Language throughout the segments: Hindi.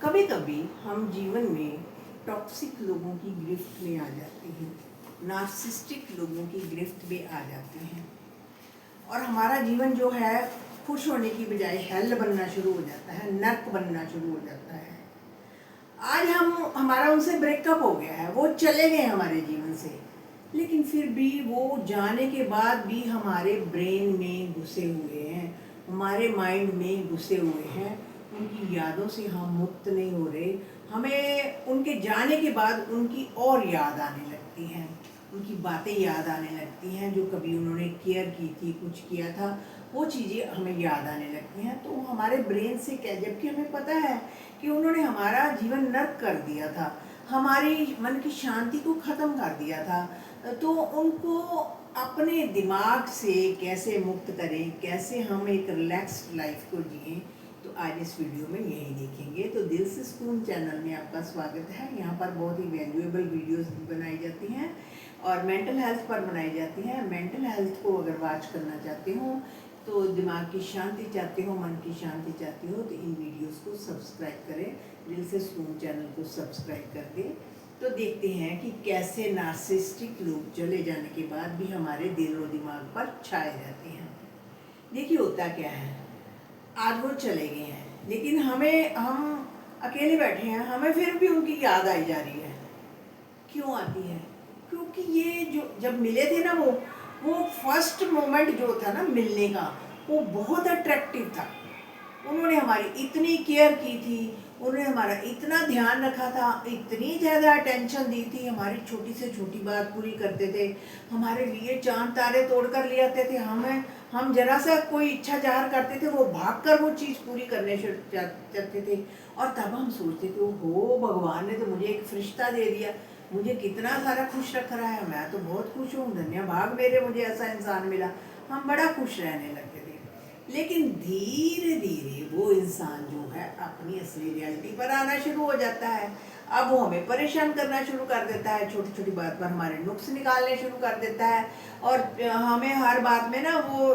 कभी कभी हम जीवन में टॉक्सिक लोगों की गिरफ्त में आ जाते हैं, नार्सिसिस्टिक लोगों की गिरफ्त में आ जाते हैं और हमारा जीवन जो है खुश होने की बजाय हेल बनना शुरू हो जाता है, नर्क बनना शुरू हो जाता है। आज हमारा उनसे ब्रेकअप हो गया है, वो चले गए हमारे जीवन से, लेकिन फिर भी वो जाने के बाद भी हमारे ब्रेन में घुसे हुए हैं, हमारे माइंड में घुसे हुए हैं। उनकी यादों से हम मुक्त नहीं हो रहे। हमें उनके जाने के बाद उनकी और याद आने लगती है, उनकी बातें याद आने लगती हैं, जो कभी उन्होंने केयर की थी, कुछ किया था, वो चीज़ें हमें याद आने लगती हैं। तो हमारे ब्रेन से क्या, जबकि हमें पता है कि उन्होंने हमारा जीवन नर्क कर दिया था, हमारी मन की शांति को ख़त्म कर दिया था, तो उनको अपने दिमाग से कैसे मुक्त करें, कैसे हम एक रिलैक्स्ड लाइफ को जिएं, तो आज इस वीडियो में यही देखेंगे। तो दिल से सुकून चैनल में आपका स्वागत है। यहाँ पर बहुत ही वैल्यूएबल वीडियोस बनाई जाती हैं और मेंटल हेल्थ पर बनाई जाती हैं। मेंटल हेल्थ को अगर वॉच करना चाहते हो, तो दिमाग की शांति चाहते हो, मन की शांति चाहते हो, तो इन वीडियोस को सब्सक्राइब करें। दिल से सुकून चैनल को सब्सक्राइब कर दें। तो देखते हैं कि कैसे नार्सिसिस्टिक लोग चले जाने के बाद भी हमारे दिल और दिमाग पर छाए रहते हैं। देखिए होता क्या है, आज वो चले गए हैं, लेकिन हम अकेले बैठे हैं, हमें फिर भी उनकी याद आई जा रही है। क्यों आती है? क्योंकि ये जो जब मिले थे ना, वो फर्स्ट मोमेंट जो था ना मिलने का, वो बहुत अट्रैक्टिव था। उन्होंने हमारी इतनी केयर की थी, उन्होंने हमारा इतना ध्यान रखा था, इतनी ज़्यादा अटेंशन दी थी, हमारी छोटी से छोटी बात पूरी करते थे, हमारे लिए चांद तारे तोड़ कर ले आते थे। हम जरा सा कोई इच्छा जाहिर करते थे, वो भागकर वो चीज़ पूरी करने चाहते थे। और तब हम सोचते थे, हो भगवान ने तो मुझे एक फरिश्ता दे दिया, मुझे कितना सारा खुश रख रहा है, मैं तो बहुत खुश हूँ, धन्य भाग मेरे, मुझे ऐसा इंसान मिला। हम बड़ा खुश रहने लगते थे। लेकिन धीरे धीरे वो इंसान जो है अपनी असली रियलिटी पर आना शुरू हो जाता है। अब वो हमें परेशान करना शुरू कर देता है, छोटी छोटी बात पर हमारे नुक्स निकालने शुरू कर देता है और हमें हर बात में ना वो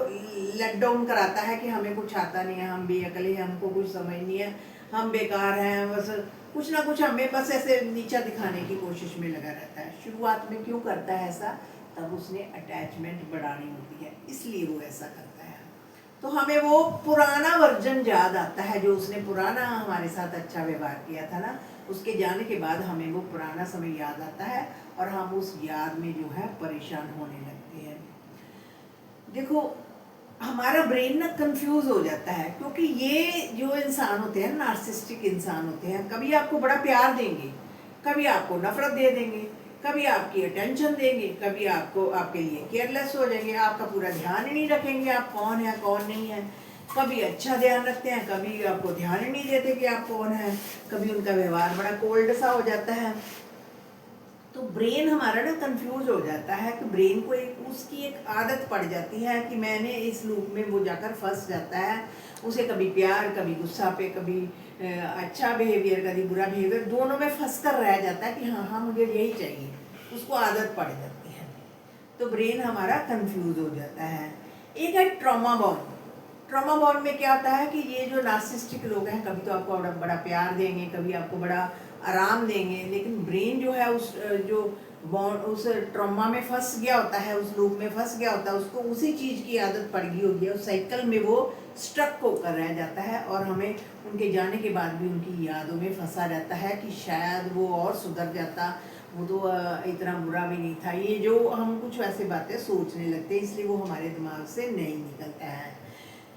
लेट डाउन कराता है कि हमें कुछ आता नहीं है, हम बेअकल हैं, हमको कुछ समझ नहीं है, हम बेकार हैं, बस कुछ ना कुछ हमें बस ऐसे नीचा दिखाने की कोशिश में लगा रहता है। शुरुआत में क्यों करता है ऐसा? तब उसने अटैचमेंट बढ़ानी होती है, इसलिए वो ऐसा करता है। तो हमें वो पुराना वर्जन याद आता है, जो उसने पुराना हमारे साथ अच्छा व्यवहार किया था ना, उसके जाने के बाद हमें वो पुराना समय याद आता है और हम उस याद में जो है परेशान होने लगते हैं। देखो हमारा ब्रेन ना कंफ्यूज हो जाता है, क्योंकि ये जो इंसान होते हैं, नार्सिसिस्टिक इंसान होते हैं, कभी आपको बड़ा प्यार देंगे, कभी आपको नफरत दे देंगे, कभी आपकी अटेंशन देंगे, कभी आपके लिए केयरलेस हो जाएंगे, आपका पूरा ध्यान ही नहीं रखेंगे आप कौन है कौन नहीं है। कभी अच्छा ध्यान रखते हैं, कभी आपको ध्यान ही नहीं देते कि आप कौन है, कभी उनका व्यवहार बड़ा कोल्ड सा हो जाता है। तो ब्रेन हमारा ना कंफ्यूज हो जाता है कि ब्रेन को उसकी एक आदत पड़ जाती है कि मैंने इस लूप में वो जाकर फंस जाता है। उसे कभी प्यार, कभी गुस्सा पे, कभी अच्छा बिहेवियर, कभी बुरा बिहेवियर, दोनों में फंस कर रह जाता है कि हाँ हाँ मुझे यही चाहिए, उसको आदत पड़ जाती है। तो ब्रेन हमारा कंफ्यूज हो जाता है। एक है ट्रॉमा बॉर्न। ट्रॉमा बॉर्न में क्या होता है कि ये जो नार्सिसिस्टिक लोग हैं, कभी तो आपको बड़ा बड़ा प्यार देंगे, कभी आपको बड़ा आराम देंगे, लेकिन ब्रेन जो है उस ट्रॉमा में फंस गया होता है, उस लूप में फंस गया होता है, उसको उसी चीज़ की आदत पड़ गई होगी, उस साइकिल में वो स्ट्रक होकर रह जाता है और हमें उनके जाने के बाद भी उनकी यादों में फंसा रहता है कि शायद वो और सुधर जाता, वो तो इतना बुरा भी नहीं था। ये जो हम कुछ वैसे बातें सोचने लगते हैं, इसलिए वो हमारे दिमाग से नहीं निकलता है।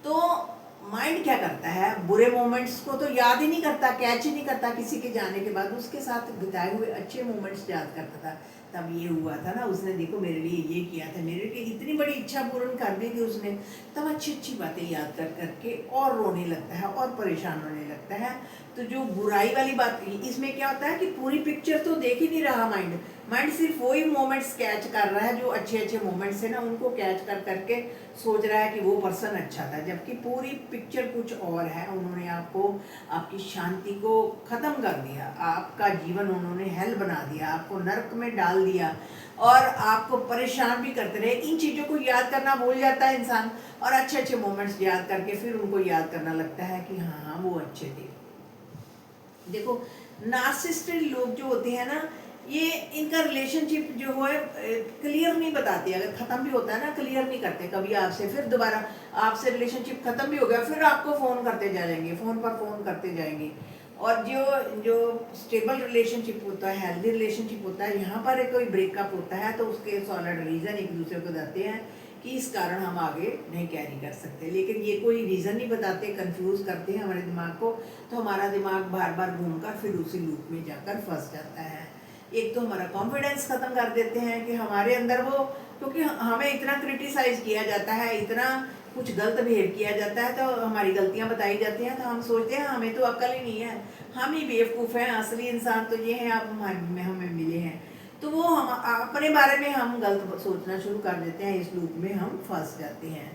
तो माइंड क्या करता है, बुरे मोमेंट्स को तो याद ही नहीं करता, कैच ही नहीं करता, किसी के जाने के बाद उसके साथ बिताए हुए अच्छे मोमेंट्स याद करता था। तब ये हुआ था ना, उसने देखो मेरे लिए ये किया था, मेरे लिए इतनी बड़ी इच्छा पूर्ण कर दी थी उसने। तब अच्छी अच्छी बातें याद कर करके और रोने लगता है और परेशान होने लगता है। तो जो बुराई वाली बात की, इसमें क्या होता है कि पूरी पिक्चर तो देख ही नहीं रहा माइंड सिर्फ वही मोमेंट्स कैच कर रहा है, जो अच्छे अच्छे मोमेंट्स है ना, उनको कैच कर करके सोच रहा है कि वो पर्सन अच्छा था, जबकि पूरी पिक्चर कुछ और है। उन्होंने आपकी शांति को ख़त्म कर दिया, आपका जीवन उन्होंने हेल बना दिया, आपको नर्क में डाल दिया और आपको परेशान भी करते रहे। इन चीज़ों को याद करना भूल जाता है इंसान और अच्छे अच्छे मोमेंट्स याद करके फिर उनको याद करना लगता है कि हाँ हाँ वो अच्छे थे। देखो, नार्सिसिस्टिक लोग जो होते हैं ना, ये इनका रिलेशनशिप जो है क्लियर नहीं बताते। अगर ख़त्म भी होता है ना, क्लियर नहीं करते कभी आपसे, फिर दोबारा आपसे रिलेशनशिप ख़त्म भी हो गया, फिर आपको फ़ोन करते जाएंगे, फ़ोन पर फ़ोन करते जाएंगे। और जो जो स्टेबल रिलेशनशिप होता है, हेल्दी रिलेशनशिप होता है, यहाँ पर कोई ब्रेकअप होता है तो उसके सॉलिड रीज़न एक दूसरे को बताते हैं कि इस कारण हम आगे नहीं कैरी कर सकते। लेकिन ये कोई रीज़न नहीं बताते, कंफ्यूज करते हैं हमारे दिमाग को, तो हमारा दिमाग बार बार घूमकर फिर उसी लूप में जाकर फंस जाता है। एक तो हमारा कॉन्फिडेंस ख़त्म कर देते हैं कि हमारे अंदर वो, क्योंकि हमें इतना क्रिटिसाइज़ किया जाता है, इतना कुछ गलत बिहेव किया जाता है, तो हमारी गलतियां बताई जाती हैं, तो हम सोचते हैं हमें तो अक्ल ही नहीं है, हम ही बेवकूफ़ हैं, असली इंसान तो ये हैं, आप हमें मिले हैं। तो वो हम अपने बारे में हम गलत सोचना शुरू कर देते हैं, इस लूप में हम फंस जाते हैं।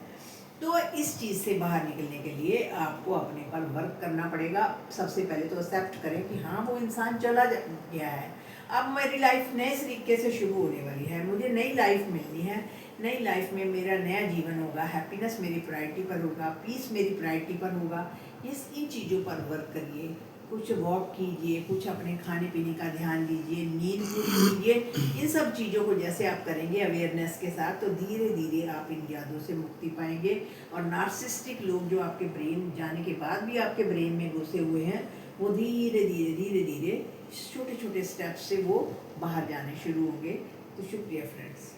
तो इस चीज़ से बाहर निकलने के लिए आपको अपने पर वर्क करना पड़ेगा। सबसे पहले तो एक्सेप्ट करें कि हाँ, वो इंसान चला गया है, अब मेरी लाइफ नए तरीके से शुरू होने वाली है, मुझे नई लाइफ मिलनी है, नई लाइफ में मेरा नया जीवन होगा, हैप्पीनेस मेरी प्रायोरिटी पर होगा, पीस मेरी प्रायोरिटी पर होगा। इन चीज़ों पर वर्क करिए, कुछ वॉक कीजिए, कुछ अपने खाने पीने का ध्यान दीजिए, नींद पूरी कीजिए। इन सब चीज़ों को जैसे आप करेंगे अवेयरनेस के साथ, तो धीरे धीरे आप इन यादों से मुक्ति पाएंगे। और नार्सिसिस्टिक लोग जो आपके ब्रेन जाने के बाद भी आपके ब्रेन में घुसे हुए हैं, वो धीरे धीरे धीरे धीरे छोटे छोटे स्टेप्स से वो बाहर जाने शुरू होंगे। तो शुक्रिया फ्रेंड्स।